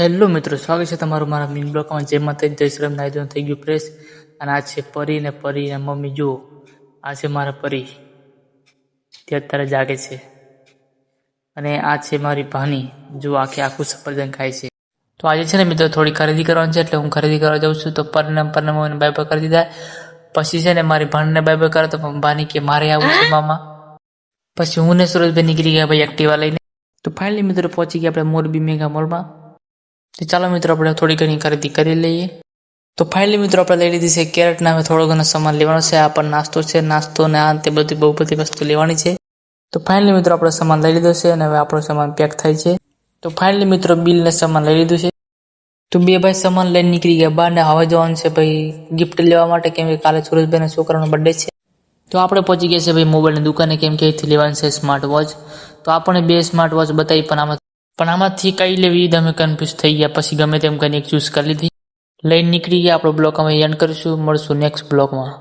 Hello મિત્રો, સ્વાગત છે તમારું મારા મિની બ્લોગમાં. જે માતા જય શ્રી રામ. નાઈ ધોઈને થઈ ગયું પ્રેસ, અને આ છે પરી ને મમ્મી. જુઓ, આ છે મારા પરી, તે અત્યારે જાગે છે. અને આ છે મારી ભાની, જો આખું સફરજન ખાય છે. તો આજે છે ને મિત્રો થોડી ખરીદી કરવાની છે, એટલે હું ખરીદી કરવા જાઉં છું. તો પરના મમ્મીને બાય બાય કરી દીધા. પછી છે ને મારી ભાણને બાય બાય કરે, તો ભાની કે મારે આવું છે મામા. પછી હું ને સુરજભાઈ નીકળી ગયા ભાઈ એક્ટિવા લઈને. તો ફાઇનલી મિત્રો પહોંચી ગયા આપણે મોરબી મેગા મોલમાં. તો ચાલો મિત્રો આપણે થોડી ઘણી ખરીદી કરી લઈએ. તો ફાઇનલી મિત્રો આપણે લઈ લીધી છે કેરેટના. હવે થોડો ઘણો સામાન લેવાનો છે. આ પણ નાસ્તો છે, નાસ્તો ને આ તે બધી બહુ બધી વસ્તુ લેવાની છે. તો ફાઇનલી મિત્રો આપણે સામાન લઈ લીધો છે, અને હવે આપણો સામાન પેક થાય છે. તો ફાઇનલી મિત્રો બિલ ને સામાન લઈ લીધું છે. તો બે ભાઈ સામાન લઈને નીકળી ગયા બહાર, ને હવે જવાનું છે ભાઈ ગિફ્ટ લેવા માટે, કેમ કે કાલે સુરેશભાઈના છોકરાનો બર્થડે છે. તો આપણે પહોંચી ગયા છે ભાઈ મોબાઈલની દુકાને, કેમ કે અહીંથી લેવાની છે સ્માર્ટ વોચ. તો આપણે બે સ્માર્ટ વોચ બતાવી, પણ આમાંથી કઈ લેવી અમે કન્ફ્યુઝ થઈ ગયા. પછી ગમે તેમ કરીને એક ચૂઝ કરી લીધી, લઈને નીકળી ગયા. આપણો બ્લોગ અમે એન્ડ કરીશું. મળશું નેક્સ્ટ બ્લોગમાં.